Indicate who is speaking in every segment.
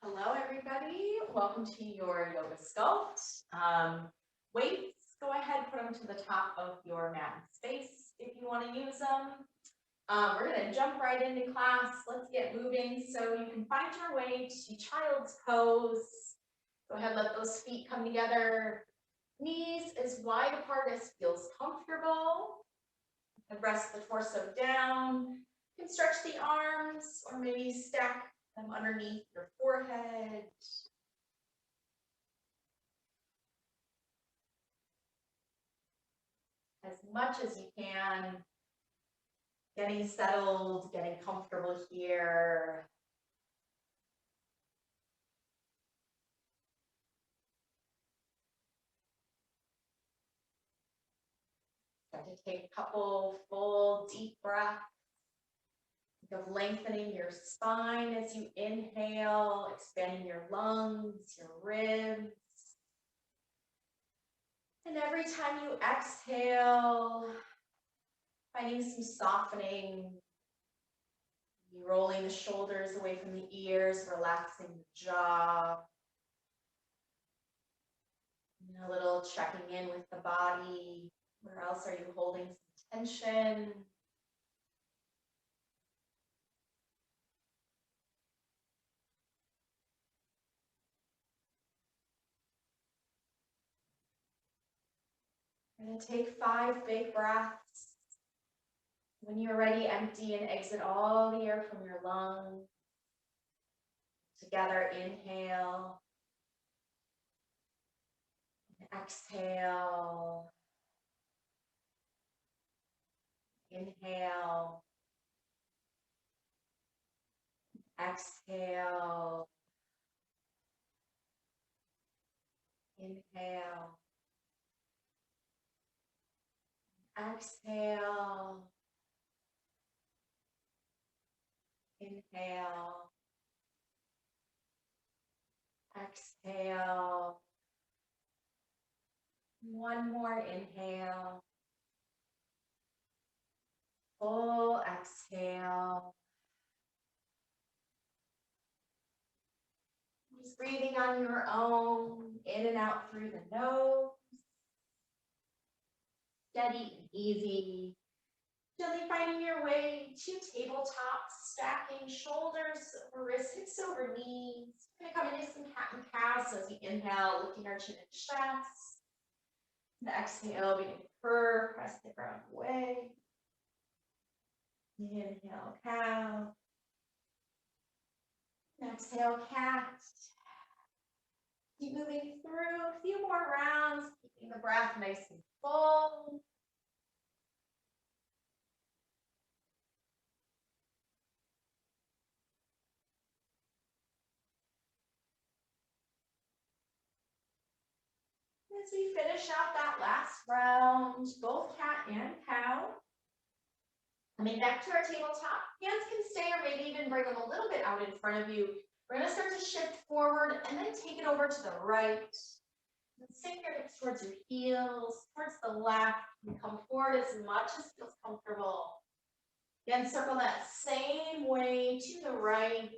Speaker 1: Hello, everybody. Welcome to your yoga sculpt. Weights, go ahead, put them to the top of your mat and space if you want to use them. We're going to jump right into class. Let's get moving. So you can find your way to child's pose. Go ahead, let those feet come together. Knees as wide apart as feels comfortable. And rest the torso down. You can stretch the arms or maybe stack them underneath your forehead. As much as you can, getting settled, getting comfortable here. Start to take a couple full deep breaths. Think of lengthening your spine as you inhale, expanding your lungs, your ribs. And every time you exhale, finding some softening, rolling the shoulders away from the ears, relaxing the jaw. And a little checking in with the body. Where else are you holding some tension? We're going to take 5 big breaths. When you're ready, empty and exit all the air from your lungs. Together, inhale. And exhale. Inhale. Exhale. Inhale. Exhale. Inhale. Exhale. One more inhale. Full exhale. Just breathing on your own, in and out through the nose. Steady and easy. Gently finding your way to tabletop, stacking shoulders over wrists, hips over knees. We're going to come into some cat and cow. So as we inhale, lifting our chin and chest. And exhale, beginning to curve, press the ground away. Inhale, cow. And exhale, cat. Keep moving through a few more rounds, keeping the breath nice and full. As we finish out that last round, both cat and cow. Coming back to our tabletop, hands can stay or maybe even bring them a little bit out in front of you. We're going to start to shift forward and then take it over to the right. Sink your hips towards your heels, towards the left, and come forward as much as feels comfortable. Again, circle that same way to the right.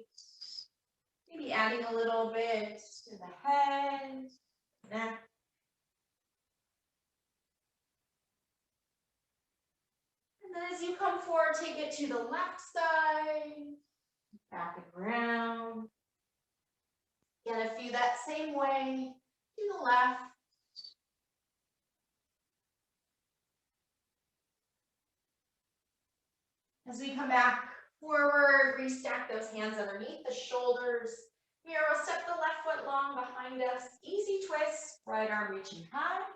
Speaker 1: Maybe adding a little bit to the head, neck. And then as you come forward, take it to the left side, back and around. Get a few that same way to the left. As we come back forward, restack those hands underneath the shoulders. We'll step the left foot long behind us. Easy twist, right arm reaching high.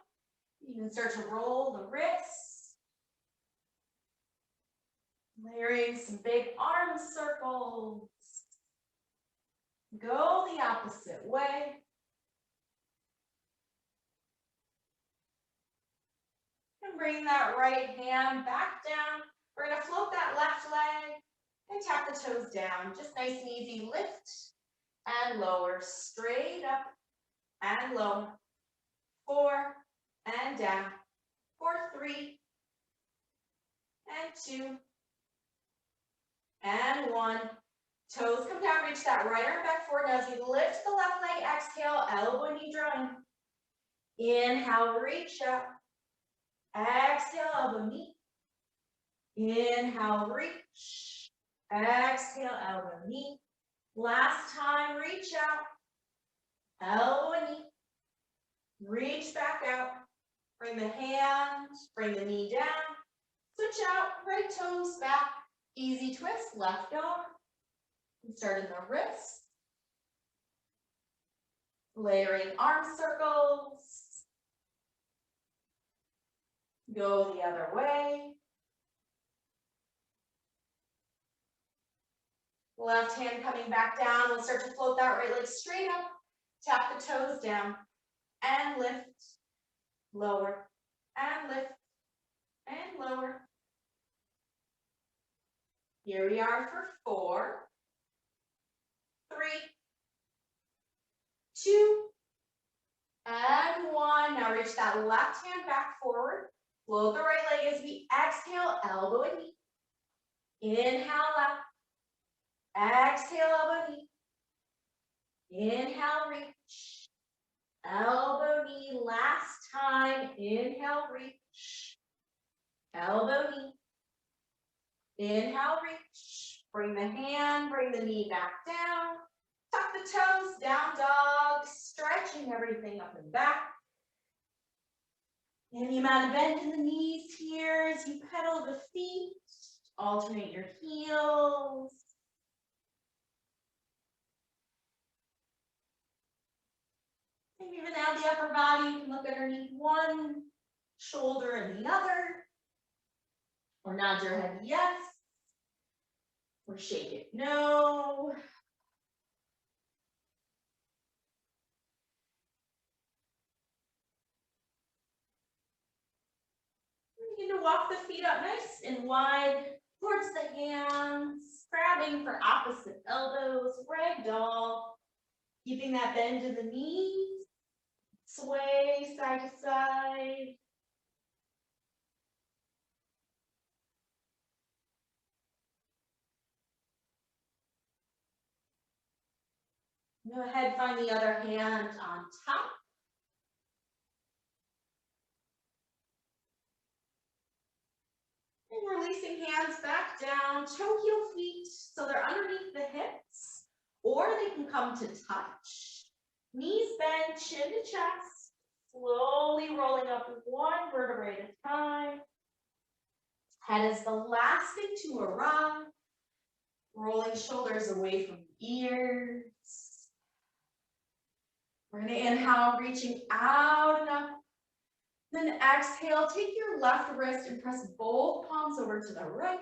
Speaker 1: You can start to roll the wrists. Layering some big arm circles. Go the opposite way. And bring that right hand back down. We're going to float that left leg and tap the toes down. Just nice and easy. Lift and lower. Straight up and lower. 4 and down. 4, 3 and 2 and 1. Toes come down, reach that right arm back forward. Now as you lift the left leg, exhale, elbow and knee drawing. Inhale, reach up. Exhale, elbow, knee. Inhale, reach. Exhale, elbow, knee. Last time, reach out. Elbow and knee. Reach back out. Bring the hand, bring the knee down. Switch out, right toes back. Easy twist, left arm. Start in the wrist. Layering arm circles. Go the other way. Left hand coming back down. We'll start to float that right leg straight up. Tap the toes down. And lift. Lower. And lift. And lower. Here we are for 4, 3, 2, and 1. Now reach that left hand back forward. Float the right leg as we exhale, elbow and knee. Inhale, left. Exhale, elbow, knee. Inhale, reach. Elbow, knee. Last time. Inhale, reach. Elbow, knee. Inhale, reach. Bring the hand, bring the knee back down. Tuck the toes, down dog. Stretching everything up and back. Any amount of bend in the knees here as you pedal the feet. Alternate your heels. And even out the upper body, you can look underneath one shoulder and the other. Or nod your head yes. Or shake it no. You need to walk the feet up nice and wide towards the hands, grabbing for opposite elbows, ragdoll, keeping that bend in the knees, sway side to side. Go ahead, find the other hand on top. And releasing hands back down, toe heel feet, so they're underneath the hips, or they can come to touch. Knees bend, chin to chest, slowly rolling up one vertebrae at a time. Head is the last thing to arrive. Rolling shoulders away from ears. We're going to inhale, reaching out and up. Then exhale, take your left wrist and press both palms over to the right.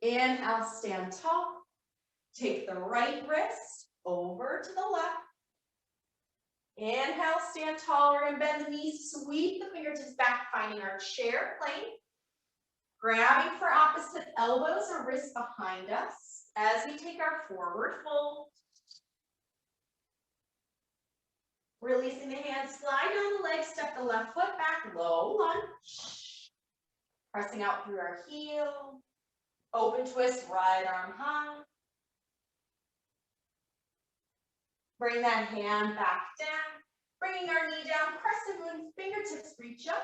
Speaker 1: Inhale, stand tall. Take the right wrist over to the left. Inhale, stand tall. We're going to bend the knees, sweep the fingertips back, finding our chair plane. Grabbing for opposite elbows or wrists behind us as we take our forward fold. Releasing the hands, slide down the legs, step the left foot back, low lunge. Pressing out through our heel. Open twist, right arm high. Bring that hand back down. Bringing our knee down, crescent lunge, fingertips reach up.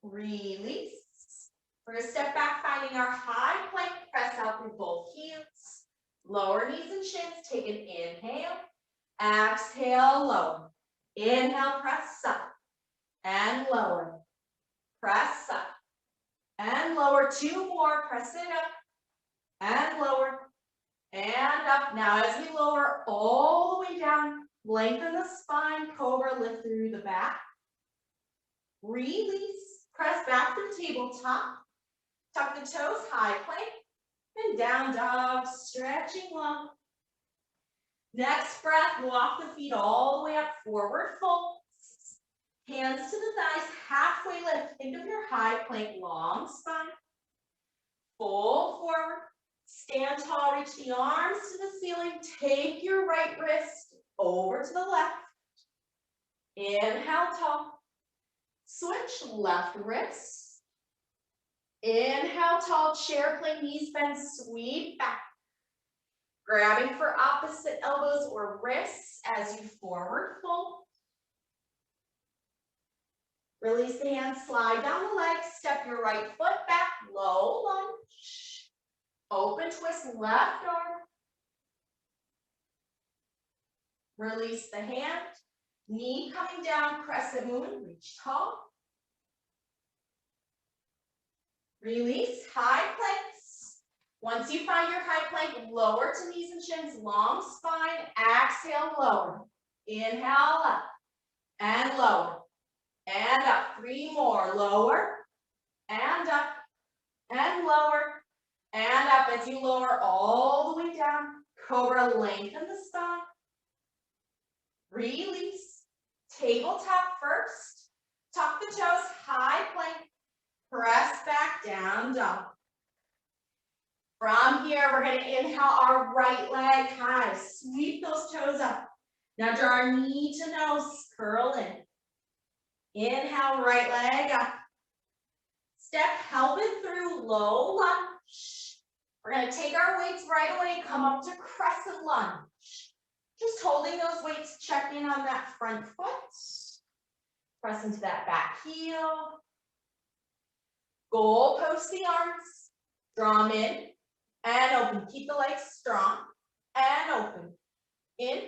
Speaker 1: Release. We're going to step back, finding our high plank, press out through both heels. Lower knees and shins, take an inhale. Exhale, lower. Inhale, press up. And lower. Press up. And lower. 2 more, press it up. And lower. And up. Now as we lower all the way down, lengthen the spine, cobra, lift through the back. Release. Press back through tabletop. Tuck the toes, high plank. And down dog, stretching long. Next breath, walk the feet all the way up, forward fold. Hands to the thighs, halfway lift. Think of your high plank, long spine. Fold forward. Stand tall, reach the arms to the ceiling. Take your right wrist over to the left. Inhale, tall. Switch left wrist. Inhale, tall chair, plank, knees bend, sweep back. Grabbing for opposite elbows or wrists as you forward fold. Release the hands, slide down the legs, step your right foot back, low lunge. Open twist, left arm. Release the hand, knee coming down, crescent moon, reach tall. Release, high planks. Once you find your high plank, lower to knees and shins, long spine, exhale, lower. Inhale, up, and lower, and up. 3 more, lower, and up, and lower, and up. As you lower all the way down, cobra, lengthen the spine. Release, tabletop first. Tuck the toes, high plank. Press back down, dog. From here, we're going to inhale our right leg high. Sweep those toes up. Now draw our knee to nose, curl in. Inhale, right leg up. Step, help it through, low lunge. We're going to take our weights right away, come up to crescent lunge. Just holding those weights, check in on that front foot. Press into that back heel. Goal post the arms, draw them in and open. Keep the legs strong and open. In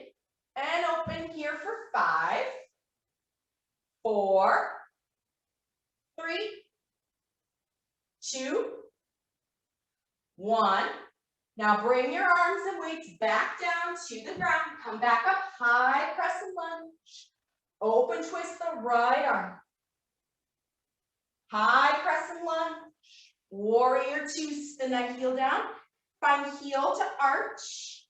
Speaker 1: and open here for 5, 4, 3, 2, 1. Now bring your arms and weights back down to the ground. Come back up, high crescent lunge. Open twist the right arm. High crescent lunge, warrior 2, spin that heel down, find heel to arch,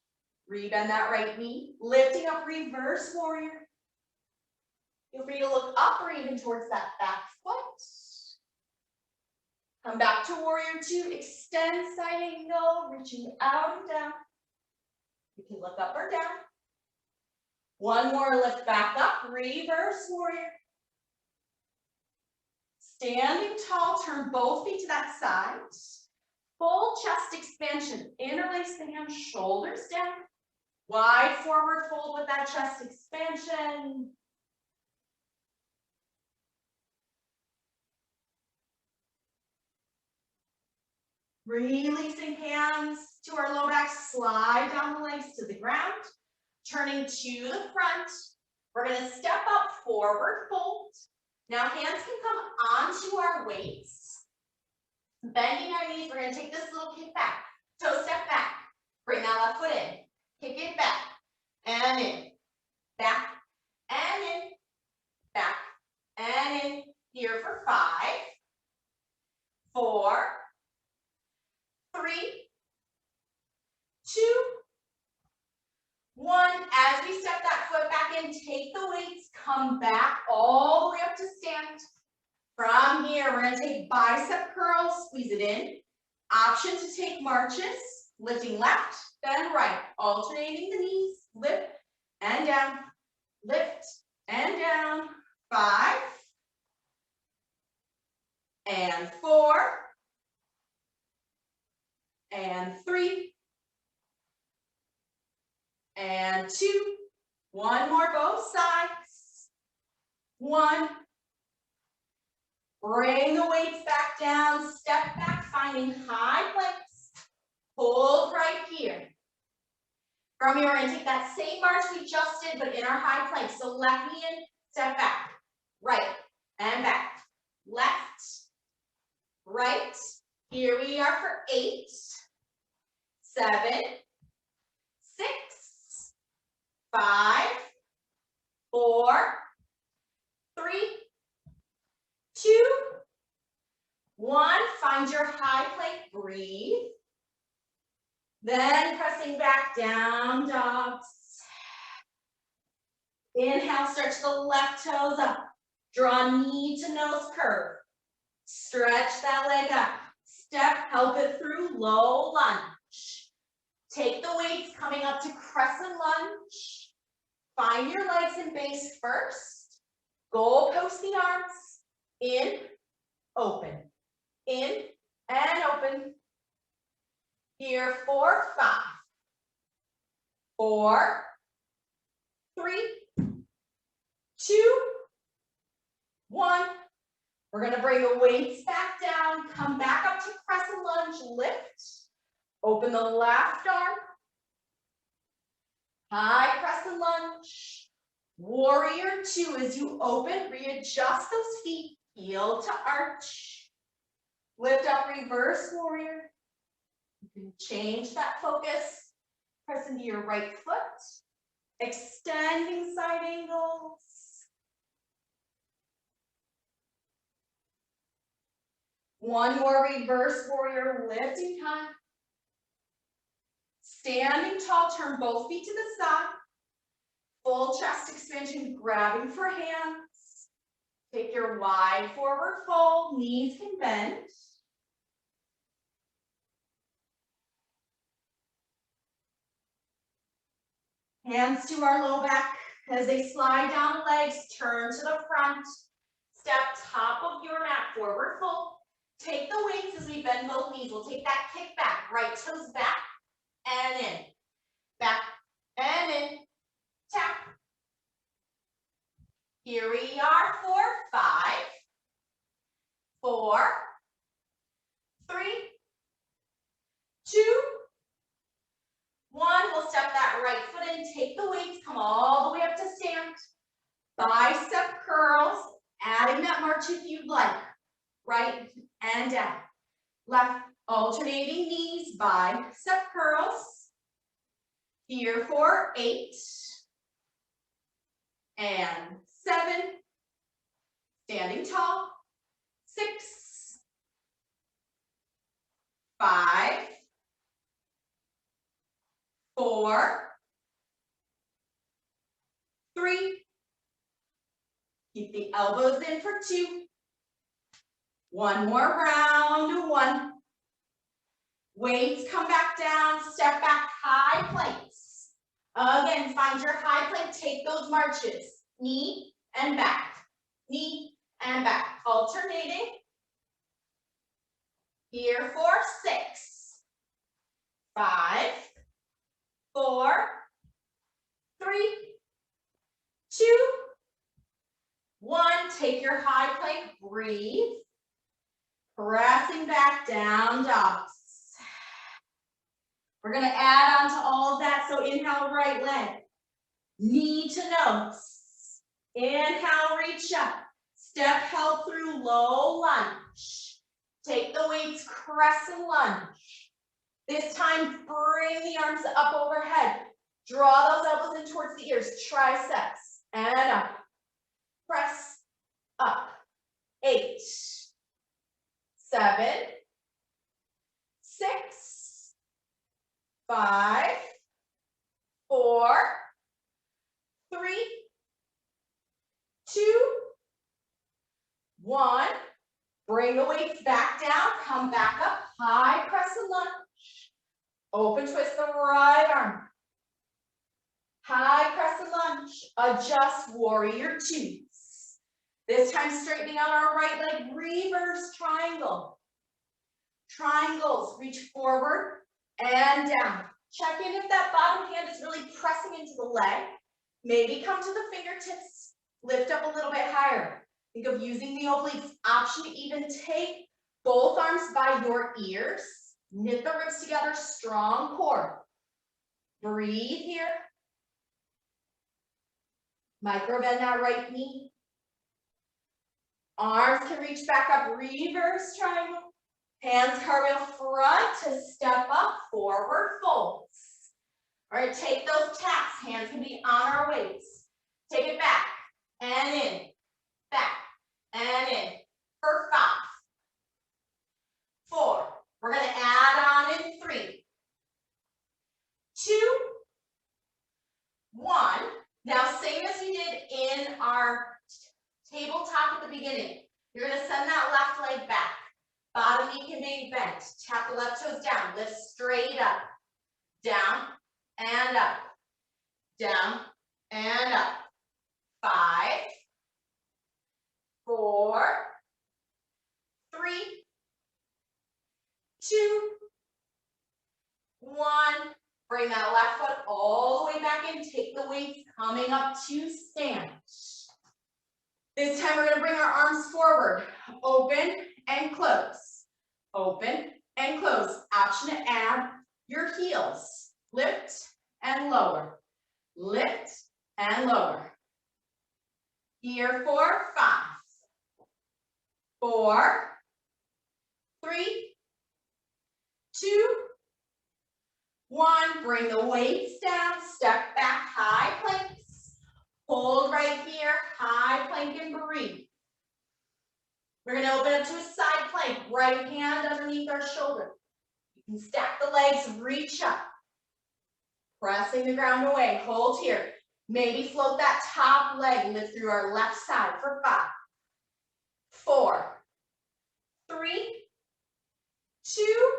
Speaker 1: rebend that right knee, lifting up reverse warrior. Feel free to look up or even towards that back foot. Come back to warrior 2, extend side angle, reaching out and down. You can look up or down. One more, lift back up, reverse warrior. Standing tall, turn both feet to that side. Full chest expansion. Interlace the hands, shoulders down. Wide forward fold with that chest expansion. Releasing hands to our low back, slide down the legs to the ground. Turning to the front. We're going to step up, forward fold. Now hands can come onto our weights. Bending our knees, we're going to take this little kick back. Toe step back. Bring that left foot in. Kick it back and in. Back and in. Back and in. Here for 5, 4, 3, 2, 1. As we step that foot back in, take the weights, come back all the way up to stand. From here, we're going to take bicep curls, squeeze it in. Option to take marches, lifting left, then right, alternating the knees, lift and down, lift and down. 5 and 4 and 3 and 2. One more, both sides. 1. Bring the weights back down, step back, finding high planks. Hold right here. From here, we're going to take that same march we just did, but in our high plank. So left knee in, step back, right, and back. Left, right. Here we are for 8, 7, 6, 5, 4, 3, 2, 1. Find your high plank, breathe. Then pressing back down, dogs. Inhale, stretch the left toes up. Draw knee to nose curve. Stretch that leg up. Step, help it through, low lunge. Take the weights coming up to crescent lunge. Find your legs in base first. Goal post the arms. In, open. In, and open. Here, 4, 5, 4, 3, 2, 1. We're going to bring the weights back down, come back up to crescent lunge, lift, open the left arm, high crescent lunge, warrior 2. As you open, readjust those feet, heel to arch, lift up, reverse warrior. You can change that focus, press into your right foot, extending side angles. One more reverse warrior, lifting time. Standing tall, turn both feet to the side. Full chest expansion, grabbing for hands. Take your wide forward fold, knees can bend. Hands to our low back as they slide down the legs, turn to the front. Step top of your mat, forward fold. Take the weights as we bend both knees. We'll take that kick back, right toes back and in. Back and in. Tap. Here we are for 5, 4, 3, 2, 1. We'll step that right foot in, take the weights, come all the way up to stand. Bicep curls, adding that march if you'd like. Right and down. Left, alternating knees, bicep curls. Here for 8 and 7. Standing tall. 6, 5, 4, 3. Keep the elbows in for 2. One more round, 1. Weights come back down, step back, high planks. Again, find your high plank, take those marches. Knee and back, knee and back. Alternating. Here for 6, 5, 4, 3, 2, 1. Take your high plank, breathe. Pressing back down, dogs. We're going to add on to all of that. So inhale, right leg. Knee to nose. Inhale, reach up. Step held through, low lunge. Take the weights, crescent lunge. This time, bring the arms up overhead. Draw those elbows in towards the ears, triceps, and up. Press up. 8, 7, 6, 5, 4, 3, 2, 1. Bring the weights back down, come back up, high crescent lunge. Open twist the right arm. High crescent lunge, adjust warrior 2s. This time straightening out our right leg, reverse triangle. Triangles, reach forward and down. Check in if that bottom hand is really pressing into the leg. Maybe come to the fingertips, lift up a little bit higher. Think of using the obliques. Option to even take both arms by your ears. Knit the ribs together, strong core. Breathe here. Micro bend that right knee. Arms can reach back up, reverse triangle. Hands cartwheel front to step up, forward folds. All right, take those taps. Hands can be on our weights. Take it back and in, back and in for 5, 4. We're going to add on in 3, 2, 1. Now, same as we did in our tabletop at the beginning. You're going to send that left leg back. Bottom knee can be bent. Tap the left toes down. Lift straight up. Down and up. Down and up. 5, 4, 3, 2, 1. Bring that left foot all the way back in. Take the weights coming up to stand. This time we're going to bring our arms forward. Open and close. Open and close. Option to add your heels. Lift and lower. Lift and lower. Here for 5, 4, 3, 2, 1. Bring the weights down. Step back, high planks. Hold right here, high plank and breathe. We're going to open up to a side plank. Right hand underneath our shoulder. You can stack the legs, reach up. Pressing the ground away. Hold here. Maybe float that top leg, lift through our left side for 5, 4, 3, 2,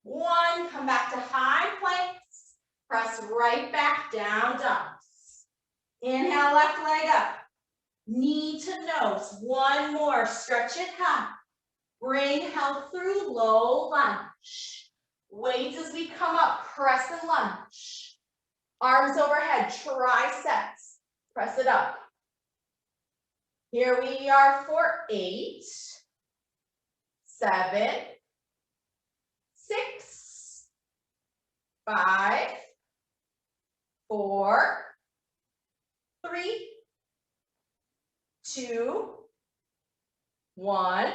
Speaker 1: 1. Come back to high planks. Press right back down, dogs. Inhale, left leg up. Knee to nose. 1 more. Stretch it high. Bring health through low lunge. Weights as we come up. Crescent lunge. Arms overhead, triceps. Press it up. Here we are for 8, 7, 6, 5, 4, 3, 2, 1.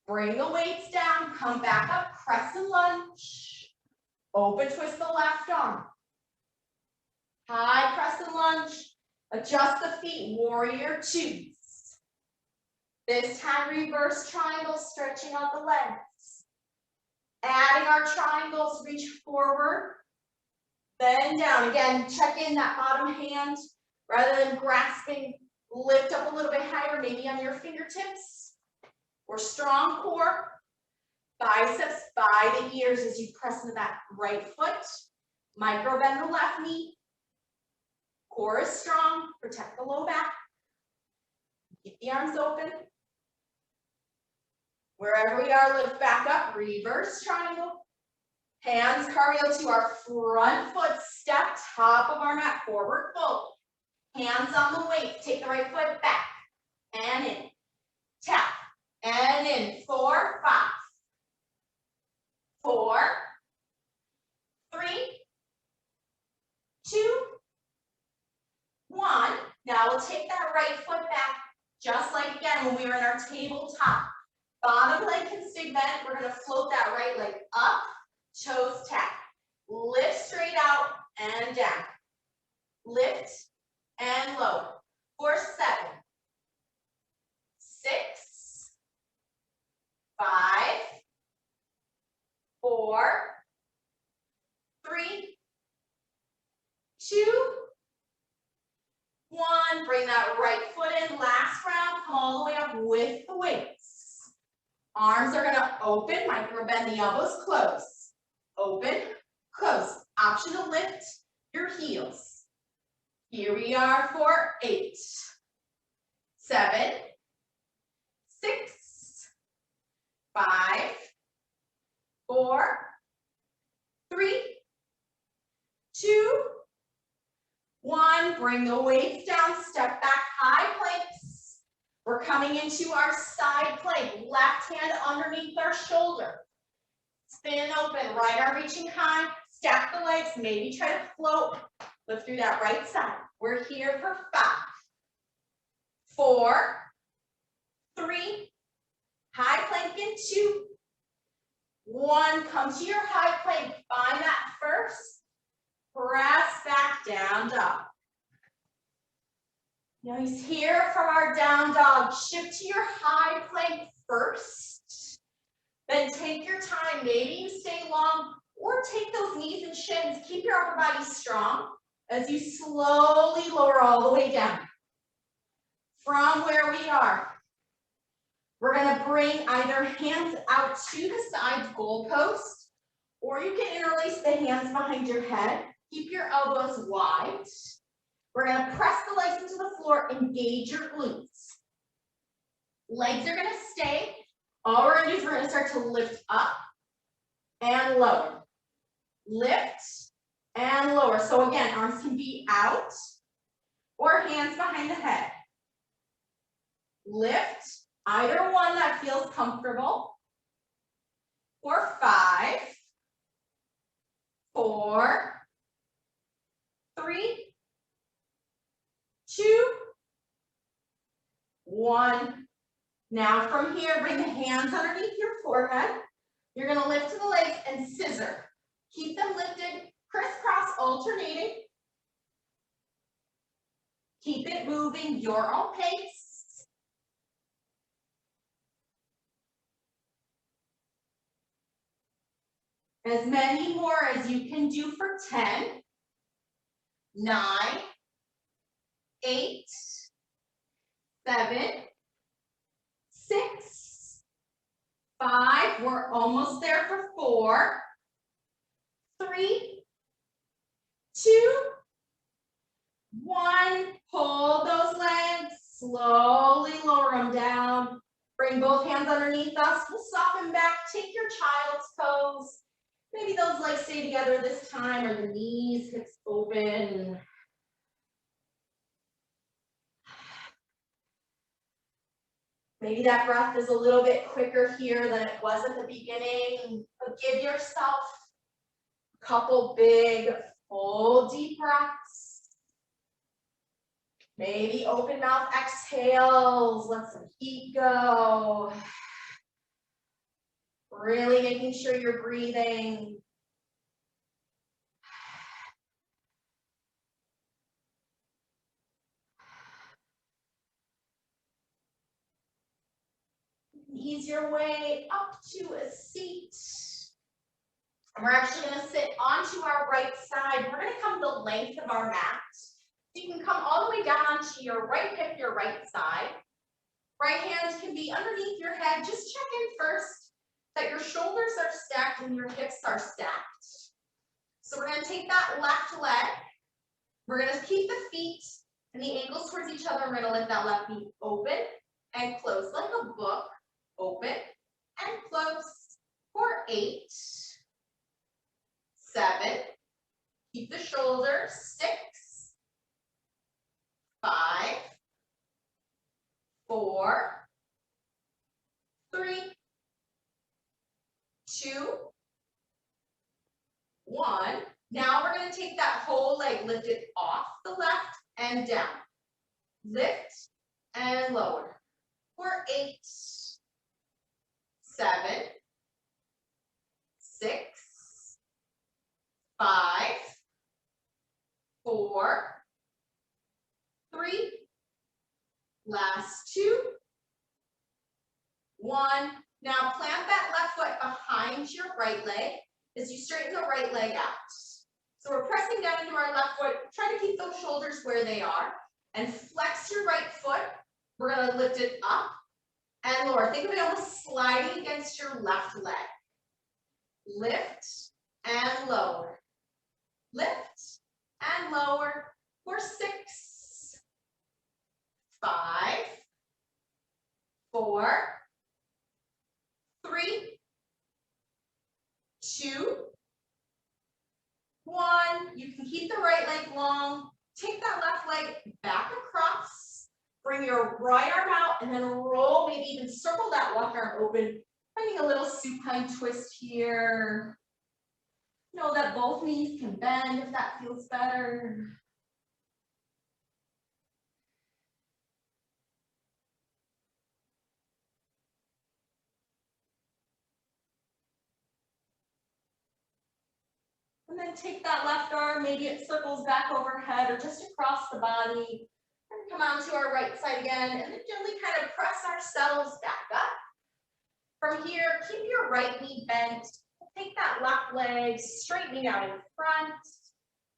Speaker 1: Bring the weights down. Come back up. Crescent lunge. Open twist the left arm. High crescent lunge. Adjust the feet. Warrior 2s. This time reverse triangle, stretching out the legs. Adding our triangles, reach forward, then down. Again, check in that bottom hand. Rather than grasping, lift up a little bit higher, maybe on your fingertips. Or strong core. Biceps by the ears as you press into that right foot. Micro bend the left knee. Core is strong. Protect the low back. Keep the arms open. Wherever we are, lift back up. Reverse triangle. Hands cardio to our front foot. Step top of our mat. Forward fold. Hands on the weight. Take the right foot back. And in. Tap. And in. 4, 5. 4, 3, 2, 1. Now we'll take that right foot back, just like again when we were in our tabletop. Bottom leg can stay bent. We're going to float that right leg up, toes tap. Lift straight out and down. Lift and lower. For 7, 6, 5, 4, 3, 2, 1. Bring that right foot in. Last round. Come all the way up with the weights. Arms are going to open. Micro bend the elbows. Close. Open. Close. Option to lift your heels. Here we are for 8, 7, 6, 5, 4, 3, 2, 1. Bring the weights down. Step back. High planks. We're coming into our side plank. Left hand underneath our shoulder. Spin open. Right arm reaching high. Stack the legs. Maybe try to float. Lift through that right side. We're here for 5, 4, 3, high plank in 2, 1. Come to your high plank. Find that first. Press back, down dog. Now he's here from our down dog. Shift to your high plank first. Then take your time. Maybe you stay long or take those knees and shins. Keep your upper body strong as you slowly lower all the way down. From where we are, we're going to bring either hands out to the sides, goalpost, or you can interlace the hands behind your head. Keep your elbows wide. We're going to press the legs into the floor, engage your glutes. Legs are going to stay. All we're going to do is we're going to start to lift up and lower. Lift and lower. So again, arms can be out or hands behind the head. Lift, either one that feels comfortable. For 5, 4, 3, 2, 1. Now from here, bring the hands underneath your forehead. You're going to lift to the legs and scissor. Keep them lifted, crisscross alternating. Keep it moving your own pace. As many more as you can do for 10, 9, 8, 7, 6, 5, we're almost there for 4, 3, 2, 1. Pull those legs, slowly lower them down. Bring both hands underneath us. We'll soften back, take your child's pose. Maybe those legs stay together this time, or the knees, hips open. Maybe that breath is a little bit quicker here than it was at the beginning. But give yourself a couple big, full, deep breaths. Maybe open mouth exhales. Let some heat go. Really making sure you're breathing. Ease your way up to a seat. And we're actually going to sit onto our right side. We're going to come the length of our mat. So you can come all the way down onto your right hip, your right side. Right hand can be underneath your head. Just check in first that your shoulders are stacked and your hips are stacked. So we're going to take that left leg. We're going to keep the feet and the ankles towards each other. We're going to let that left knee open and close like a book. Open and close for 8, 7. Keep the shoulders. 6, 5, 4, 3, 2, 1. Now we're going to take that whole leg, lift it off the left and down. Lift and lower for 8, 7, 6, 5, 4, 3, last 2, 1. Now plant that left foot behind your right leg as you straighten the right leg out. So we're pressing down into our left foot. Try to keep those shoulders where they are and flex your right foot. We're going to lift it up and lower. Think of it almost sliding against your left leg. Lift and lower. Lift and lower for 6, 5, 4, 3, 2, 1. You can keep the right leg long. Take that left leg back across. Bring your right arm out and then roll, maybe even circle that left arm open. Finding a little supine twist here. Know that both knees can bend if that feels better. And then take that left arm, maybe it circles back overhead or just across the body. And come onto our right side again and then gently kind of press ourselves back up. From here, keep your right knee bent. Take that left leg, straightening out in front.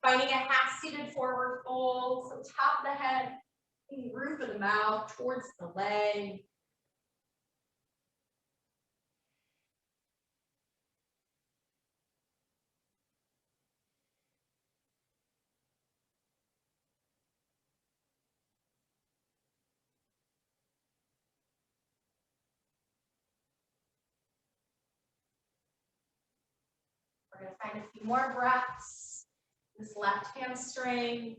Speaker 1: Finding a half-seated forward fold. So top of the head, roof of the mouth towards the leg. We're gonna find a few more breaths. This left hamstring.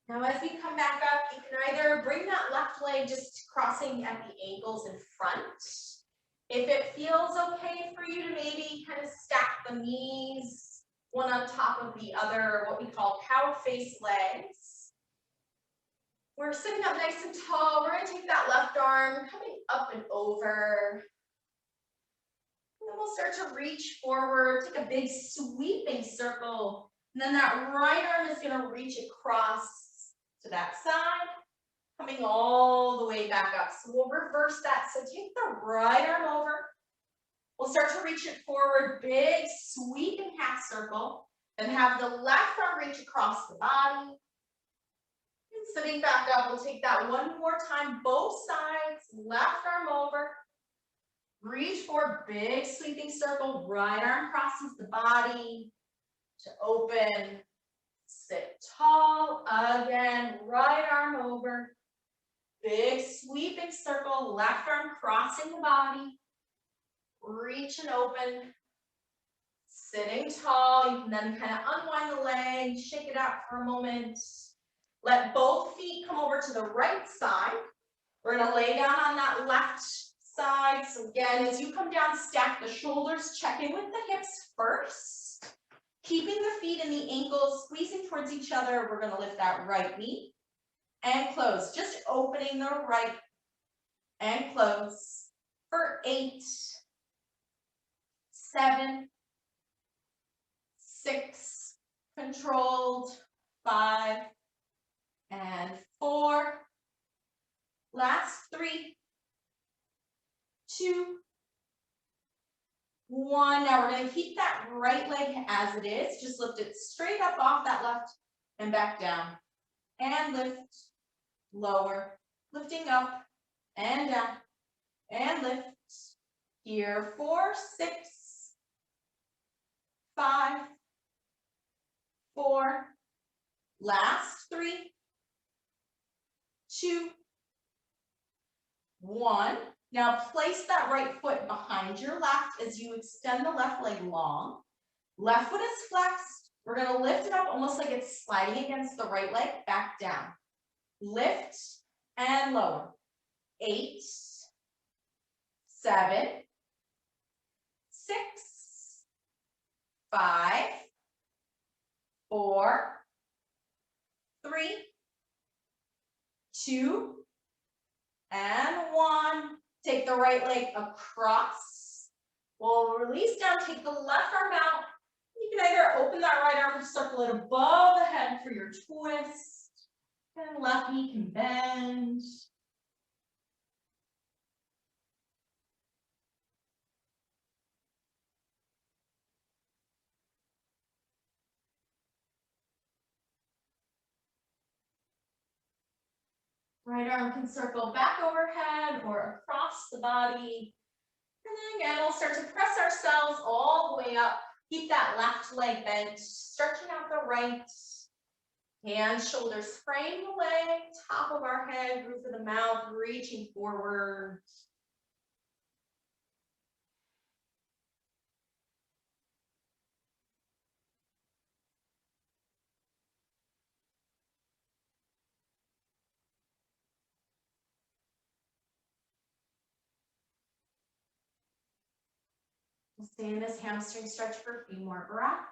Speaker 1: Now, as you come back up, you can either bring that left leg just crossing at the ankles in front. If it feels okay for you to maybe kind of stack the knees, one on top of the other, what we call cow face legs. We're sitting up nice and tall. We're gonna take that left arm, coming up and over. And then we'll start to reach forward, take a big sweeping circle. And then that right arm is gonna reach across to that side, coming all the way back up. So we'll reverse that. So take the right arm over. We'll start to reach it forward, big sweeping half circle. Then have the left arm reach across the body. And sitting back up, we'll take that one more time, both sides, left arm over. Reach for big sweeping circle, right arm crosses the body to open. Sit tall, again, right arm over, big sweeping circle, left arm crossing the body, reach and open, sitting tall. You can then kind of unwind the leg, shake it out for a moment. Let both feet come over to the right side. We're gonna lay down on that left side. So again, as you come down, stack the shoulders, check in with the hips first. Keeping the feet and the ankles squeezing towards each other, we're going to lift that right knee and close. Just opening the right and close for 8, 7, 6, controlled, 5, and 4. Last 3, 2, 1. Now we're going to keep that right leg as it is. Just lift it straight up off that left and back down. And lift, lower, lifting up and down. And lift. Here, 4, 6, 5, 4. Last 3, 2, 1. Now place that right foot behind your left as you extend the left leg long. Left foot is flexed. We're going to lift it up almost like it's sliding against the right leg, back down. Lift and lower. 8, 7, 6, 5, 4, 3, 2, and 1. Take the right leg across. We'll release down, take the left arm out. You can either open that right arm, circle it above the head for your twist. And left knee can bend. Right arm can circle back overhead or across the body. And then again, we'll start to press ourselves all the way up. Keep that left leg bent, stretching out the right. Hands, shoulders frame the leg, top of our head, roof of the mouth, reaching forward. We'll stay in this hamstring stretch for a few more breaths.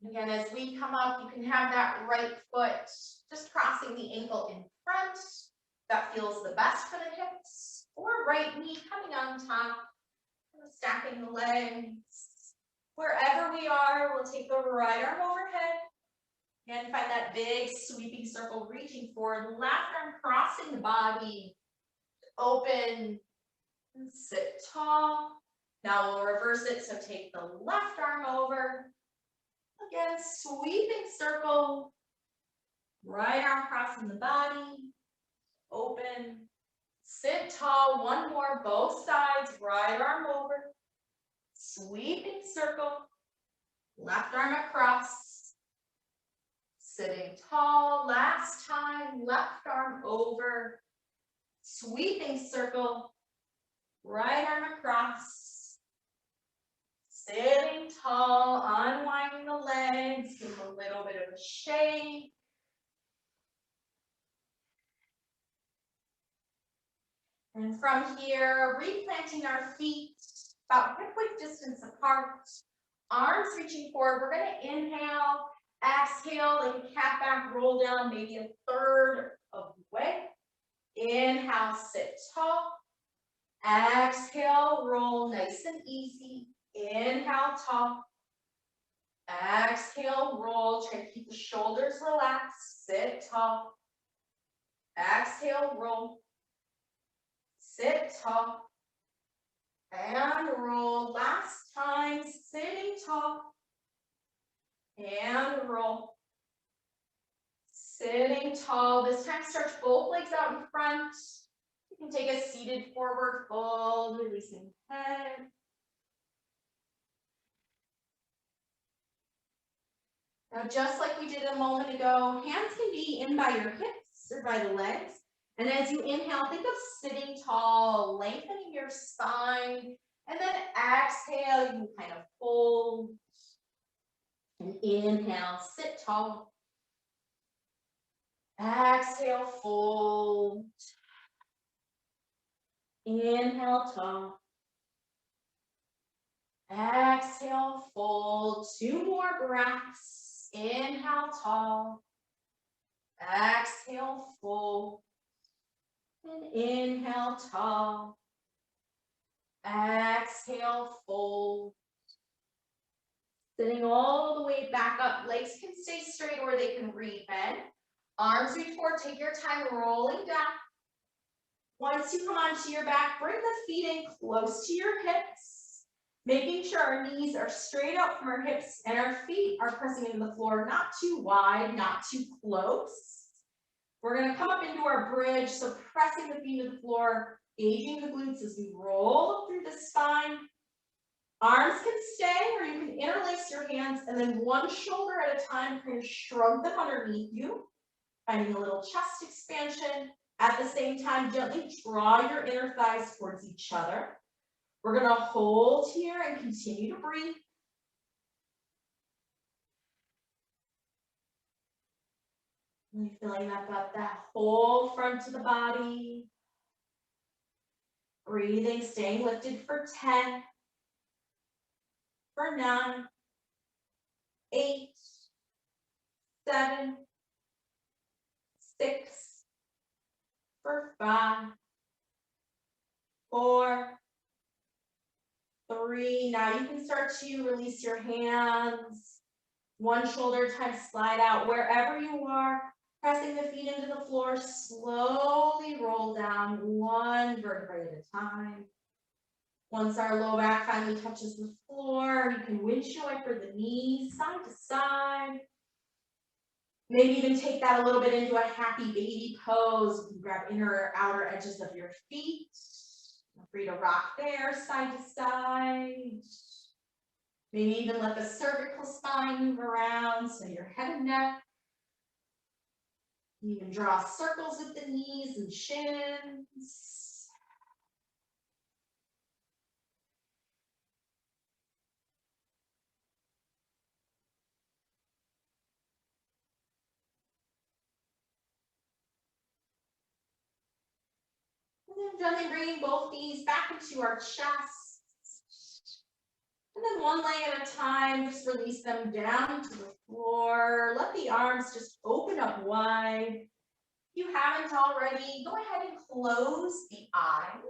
Speaker 1: Again, as we come up, you can have that right foot just crossing the ankle in front. That feels the best for the hips. Or right knee coming on top, stacking the legs. Wherever we are, we'll take the right arm overhead. And find that big sweeping circle reaching forward. Left arm crossing the body. Open. And sit tall. Now we'll reverse it. So take the left arm over. Again, sweeping circle. Right arm crossing the body. Open. Sit tall. One more. Both sides. Right arm over. Sweeping circle, left arm across, sitting tall, last time, left arm over, sweeping circle, right arm across, sitting tall, unwinding the legs, give them a little bit of a shake. And from here, replanting our feet about hip-width distance apart, arms reaching forward. We're going to inhale, exhale, like a cat back, roll down maybe a third of the way. Inhale, sit tall. Exhale, roll nice and easy. Inhale, tall. Exhale, roll. Try to keep the shoulders relaxed. Sit tall. Exhale, roll. Sit tall. And roll. Last time, sitting tall. And roll. Sitting tall. This time, stretch both legs out in front. You can take a seated forward fold, releasing head. Now, just like we did a moment ago, hands can be in by your hips or by the legs. And as you inhale, think of sitting tall, lengthening your spine. And then exhale, you can kind of fold. And inhale, sit tall. Exhale, fold. Inhale, tall. Exhale, fold. 2 more breaths. Inhale, tall. Exhale, fold. And inhale, tall. Exhale, fold. Sitting all the way back up. Legs can stay straight or they can rebend. Arms reach forward. Take your time rolling down. Once you come onto your back, bring the feet in close to your hips, making sure our knees are straight out from our hips and our feet are pressing into the floor, not too wide, not too close. We're going to come up into our bridge, so pressing the feet to the floor, engaging the glutes as we roll up through the spine. Arms can stay, or you can interlace your hands, and then one shoulder at a time, kind of shrug them underneath you, finding a little chest expansion. At the same time, gently draw your inner thighs towards each other. We're going to hold here and continue to breathe. Really feeling that whole front of the body. Breathing, staying lifted for 10, for 9, 8, 7, 6, for 5, 4, 3. Now you can start to release your hands. One shoulder time, slide out wherever you are. Pressing the feet into the floor, slowly roll down one vertebrae at a time. Once our low back finally touches the floor, you can windshield wiper the knees side to side. Maybe even take that a little bit into a happy baby pose. You can grab inner or outer edges of your feet. Feel free to rock there side to side. Maybe even let the cervical spine move around, so your head and neck. You can draw circles with the knees and shins. And then gently bringing both knees back into our chest. And then one leg at a time, just release them down to the floor. Let the arms just open up wide. If you haven't already, go ahead and close the eyes.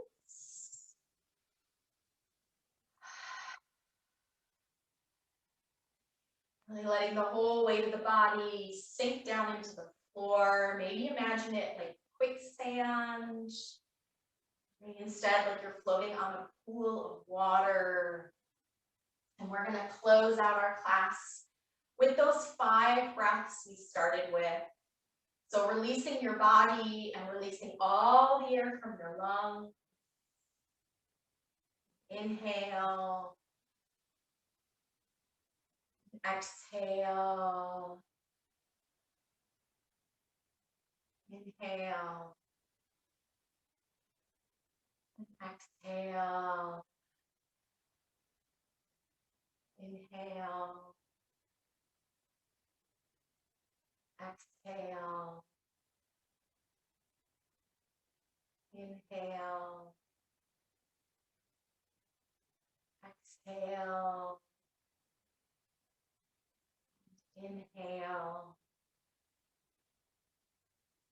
Speaker 1: Really letting the whole weight of the body sink down into the floor. Maybe imagine it like quicksand. Maybe instead like you're floating on a pool of water. And we're going to close out our class with those 5 breaths we started with. So releasing your body and releasing all the air from your lungs. Inhale. Exhale. Inhale. Exhale. Inhale. Exhale. Inhale. Exhale. Inhale.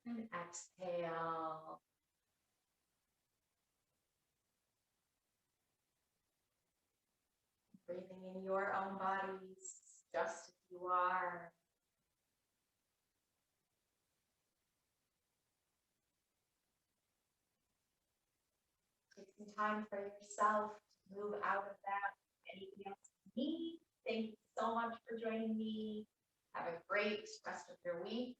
Speaker 1: And exhale. Breathing in your own bodies, just as you are. Take some time for yourself to move out of that. Anything else you need? Thank you so much for joining me. Have a great rest of your week.